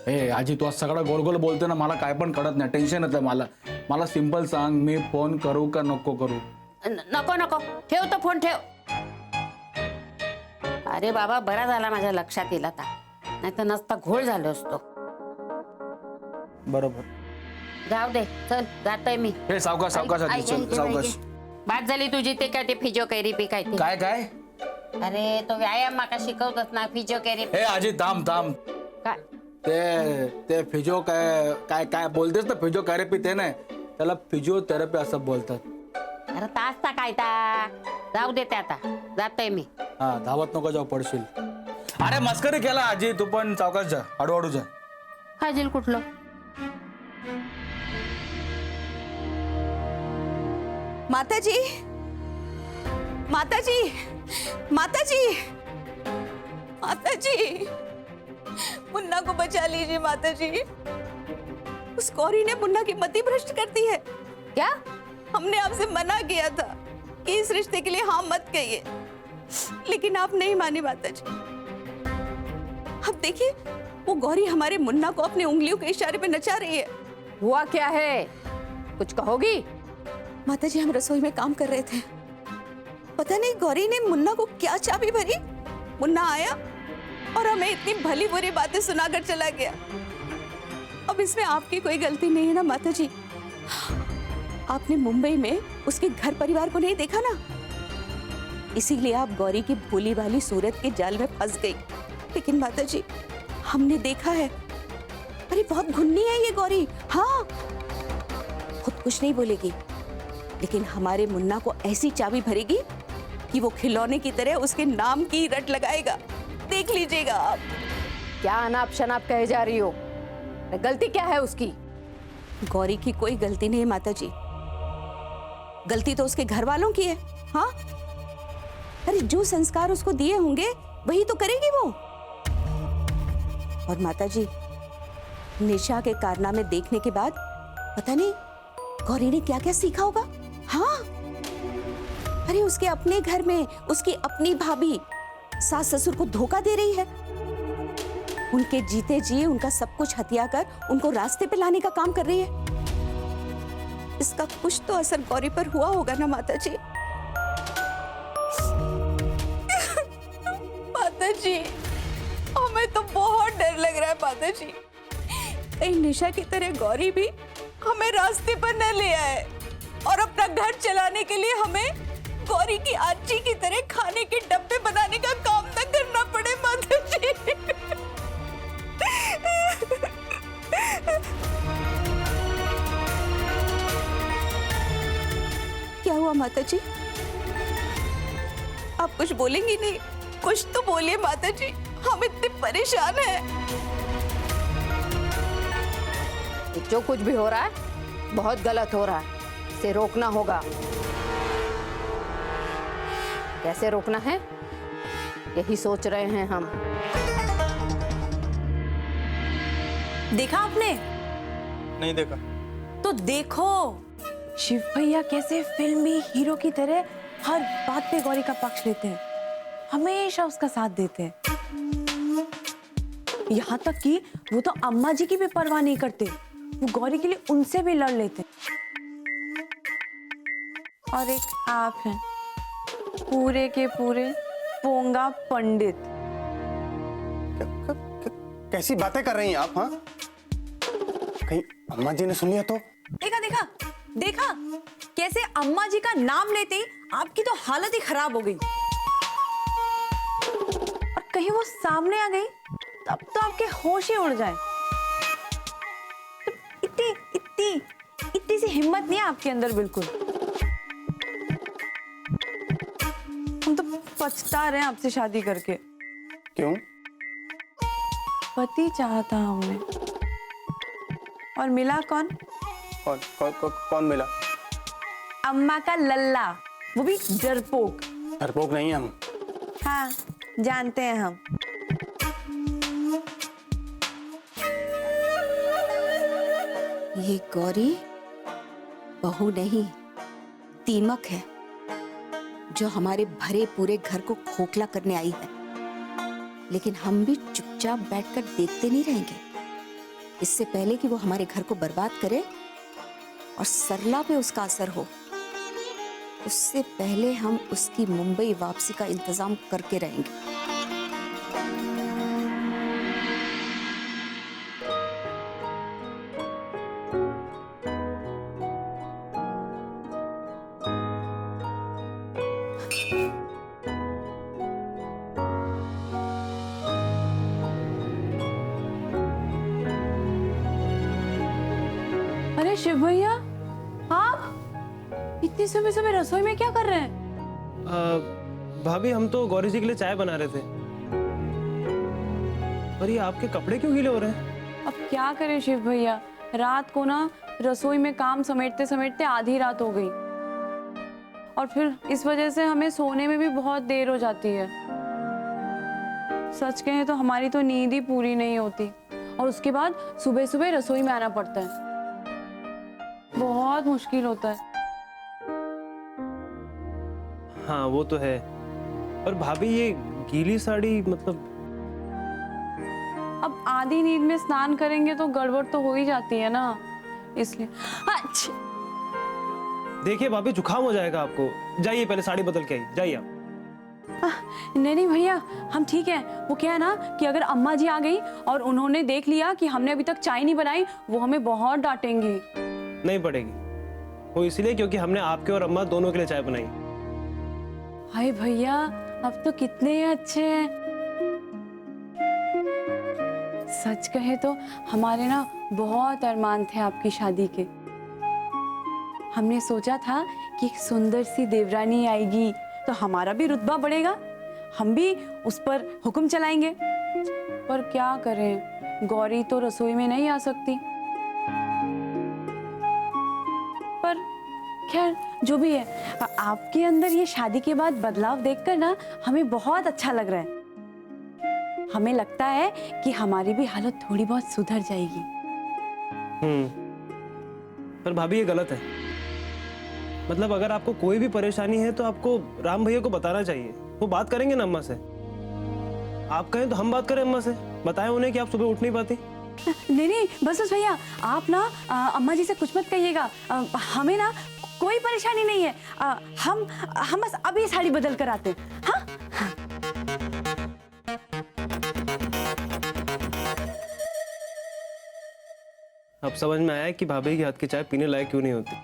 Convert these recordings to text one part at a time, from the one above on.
ए आजी तू आज सगळं गोल गोल बोलते ना, मला काय पण कळत नाही, टेन्शन येतं मला. मला सिंपल सांग, मी फोन करू का नको करू? नको नको, ठेव तो फोन ठेव. अरे बाबा, बरा झाला माझ्या लक्षात येईल आता, नाही तर नसता घोळ झालो असतो. बरोबर. जाऊ दे, चल जातोय मी. हे सावकाश सावकाश आजी, चल सावकाश. बात झाली तुझी ते काय, ते फिजिओथेरपी काय ते? काय काय? अरे तो व्यायाम माका शिकवतात ना, फिजिओथेरपी. हे आजी थांब थांब. काय ते फिजिओ काय काय काय बोलतेस ना, फिजिओथेरपी ते नाही, त्याला फिजिओथेरपी असं बोलतात. अरे तासता काय ता, जाऊ दे ते आता, जातोय मी. हा, धावत नको जाऊ, पडशील. अरे मस्करी केला आजी, तू पण सावकाश जा, हळूहळू जा. फाजील कुठलं? माताजी, माताजी, माताजी, माताजी, मुन्ना को बचा लीजिए माताजी. उस गौरी ने मुन्ना की मति भ्रष्ट कर दी है. क्या? हमने आपसे मना किया था कि इस रिश्ते के लिए हाँ मत कहिए, लेकिन आप नहीं मानी माताजी. अब देखिए, वो गौरी हमारे मुन्ना को अपने उंगलियों के इशारे पे नचा रही है. हुआ क्या है, कुछ कहोगी? माताजी, हम रसोई में काम कर रहे थे, पता नहीं गौरी ने मुन्ना को क्या चाबी भरी. मुन्ना आया और हमें इतनी भली बुरी बातें सुनाकर चला गया. अब इसमें आपकी कोई गलती नहीं है ना माताजी. आपने मुंबई में उसके घर परिवार को नहीं देखा ना, इसीलिए आप गौरी की भोली भाली सूरत के जाल में फंस गई. लेकिन माताजी, हमने देखा है, अरे बहुत घुन्नी है ये गौरी. हाँ, खुद कुछ नहीं बोलेगी, लेकिन हमारे मुन्ना को ऐसी चाबी भरेगी कि वो खिलौने की तरह उसके नाम की रट लगाएगा. देख लीजिएगा आप. क्या अनाप शनाप कहे जा रही हो? गलती क्या है उसकी? गौरी की कोई गलती नहीं है माताजी, गलती तो उसके घर वालों की है. हाँ, अरे जो संस्कार उसको दिए होंगे वही तो करेगी वो. और माताजी, निशा के कारनामे देखने के बाद पता नहीं गौरी ने क्या क्या सीखा होगा. हाँ, अरे उसके अपने घर में उसकी अपनी भाभी सास ससुर को धोखा दे रही है. उनके जीते जी उनका सब कुछ हथिया कर उनको रास्ते पे लाने का काम कर रही है. इसका कुछ तो असर गौरी पर हुआ होगा ना माताजी. माताजी, हमें तो बहुत डर लग रहा है माताजी, कहीं निशा की तरह गौरी भी हमें रास्ते पर न ले आए और अपना घर चलाने के लिए हमें गौरी की आजी की तरह खाने के डब्बे बनाने का काम न करना पड़े माताजी. क्या हुआ माताजी? आप कुछ बोलेंगी नहीं? कुछ तो बोलिए माताजी, हम इतने परेशान हैं. जो कुछ भी हो रहा है बहुत गलत हो रहा है, इसे रोकना होगा. कैसे रोकना है यही सोच रहे हैं हम. देखा आपने? नहीं देखा. तो देखो. शिव भैया कैसे फिल्मी हीरो की तरह हर बात पे गौरी का पक्ष लेते हैं, हमेशा उसका साथ देते हैं. यहाँ तक कि वो तो अम्मा जी की भी परवाह नहीं करते, वो गौरी के लिए उनसे भी लड़ लेते हैं. और एक आप हैं, पूरे के पूरे पोंगा पंडित. कैसी बातें कर रही हैं आप? हाँ, कहीं अम्मा जी ने सुन लिया तो? देखा देखा देखा, कैसे अम्मा जी का नाम लेते ही आपकी तो हालत ही खराब हो गई. और कहीं वो सामने आ गई तब तो आपके होश ही उड़ जाए. इतनी इतनी इतनी सी हिम्मत नहीं है आपके अंदर बिल्कुल. हम तो पछता रहे हैं आपसे शादी करके. क्यों? पति चाहता हमने, और मिला कौन? कौन मिला? अम्मा का लल्ला, वो भी डरपोक. डरपोक नहीं हम. हाँ, जानते हैं हम. ये गौरी बहू नहीं, दीमक है, जो हमारे भरे पूरे घर को खोखला करने आई है. लेकिन हम भी चुपचाप बैठकर देखते नहीं रहेंगे. इससे पहले कि वो हमारे घर को बर्बाद करे और सरला पे उसका असर हो, उससे पहले हम उसकी मुंबई वापसी का इंतजाम करके रहेंगे। अरे शिव भैया, आप इतनी सुबह सुबह रसोई में क्या कर रहे हैं? भाभी हम तो गौरी जी के लिए चाय बना रहे थे। पर ये आपके कपड़े क्यों गीले हो रहे हैं? अब क्या करें शिव भैया, रात को ना रसोई में काम समेटते समेटते आधी रात हो गई और फिर इस वजह से हमें सोने में भी बहुत देर हो जाती है। सच कहें तो हमारी तो नींद ही पूरी नहीं होती और उसके बाद सुबह सुबह रसोई में आना पड़ता है। बहुत मुश्किल होता है। हाँ वो तो है। पर भाभी ये गीली साड़ी मतलब अब आधी नींद में स्नान करेंगे तो गड़बड़ तो हो ही जाती है ना, इसलिए। अच्छा, देखिए भाभी जुकाम हो जाएगा आपको। जाइए पहले साड़ी बदल के आई, जाइए आप। नहीं नहीं भैया, हम ठीक है। वो क्या है ना कि अगर अम्मा जी आ गई और उन्होंने देख लिया कि हमने अभी तक चाय नहीं बनाई, वो हमें बहुत डांटेंगी। नहीं पड़ेगी, वो इसलिए क्योंकि हमने आपके और अम्मा दोनों के लिए चाय बनाई। हाय भैया, अब तो कितने अच्छे हैं। सच कहे तो हमारे ना बहुत अरमान थे आपकी शादी के। हमने सोचा था कि एक सुंदर सी देवरानी आएगी तो हमारा भी रुतबा बढ़ेगा, हम भी उस पर हुक्म चलाएंगे। पर क्या करें, गौरी तो रसोई में नहीं आ सकती। पर खैर जो भी है, आपके अंदर ये शादी के बाद बदलाव देखकर ना हमें बहुत अच्छा लग रहा है। हमें लगता है कि हमारी भी हालत थोड़ी बहुत सुधर जाएगी। पर भाभी ये गलत है। मतलब अगर आपको कोई भी परेशानी है तो आपको राम भैया को बताना चाहिए, वो बात करेंगे ना अम्मा से। आप कहें तो हम बात करें अम्मा से, बताएं उन्हें कि आप सुबह उठ नहीं पाती। नहीं नहीं बस भैया, आप ना अम्मा जी से कुछ मत कहिएगा। हमें ना कोई परेशानी नहीं है। हम बस अभी साड़ी बदल कर आते हैं। हाँ? अब समझ में आया कि भाभी के हाथ की चाय पीने लायक क्यों नहीं होती।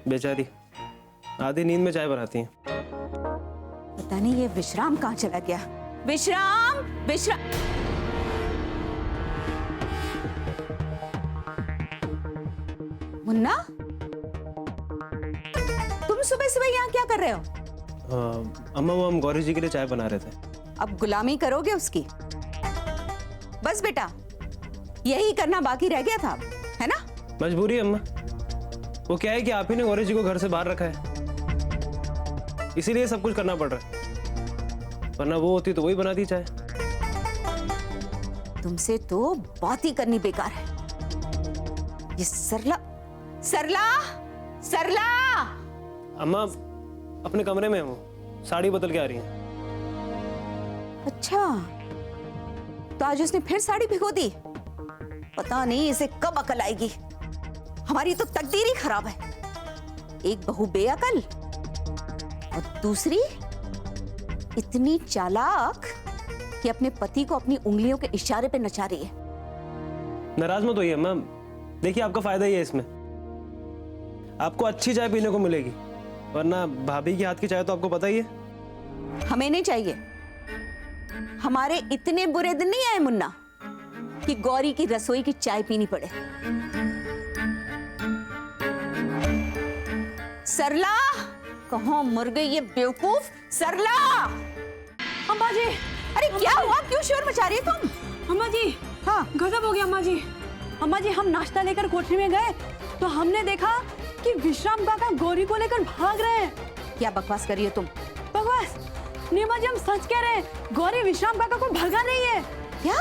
बेचारी आधी नींद में चाय बनाती हैं। पता नहीं ये विश्राम कहाँ चला गया। विश्राम, विश्राम। मुन्ना, तुम सुबह सुबह यहाँ क्या कर रहे हो? अम्मा वो हम गौरी जी के लिए चाय बना रहे थे। अब गुलामी करोगे उसकी? बस बेटा, यही करना बाकी रह गया था, है ना? मजबूरी है अम्मा। वो क्या है कि आप ही ने गौरी जी को घर से बाहर रखा है, इसीलिए सब कुछ करना पड़ रहा है। वरना वो होती तो वही बनाती चाय। तुमसे तो बात ही करनी बेकार है। ये सरला, सरला, सरला। अम्मा अपने कमरे में हूँ, साड़ी बदल के आ रही हैं। अच्छा, तो आज उसने फिर साड़ी भिगो दी। पता नहीं इसे कब अकल आएगी। हमारी तो तकदीर ही खराब है। एक बहू बेअकल और दूसरी इतनी चालाक कि अपने पति को अपनी उंगलियों के इशारे पे नचा रही है। नाराज मत होइए अम्मा, देखिए आपका फायदा ही है इसमें। आपको अच्छी चाय पीने को मिलेगी, वरना भाभी की हाथ की चाय तो आपको पता ही है। हमें नहीं चाहिए। हमारे इतने बुरे दिन नहीं आए मुन्ना कि गौरी की रसोई की चाय पीनी पड़े। सरला, कहाँ मर गई ये बेवकूफ? सरला! अम्मा जी, अरे क्या हुआ? क्यों शोर मचा रही है तुम? अम्मा जी, हाँ, गजब हो गया अम्मा जी। अम्मा जी, हम नाश्ता लेकर कोठरी में गए तो हमने देखा कि विश्राम काका गौरी को लेकर भाग रहे हैं। क्या बकवास कर रही हो तुम? बकवास? नीमा जी, हम सच कह रहे हैं, गौरी विश्राम काका को भगा रही है। क्या?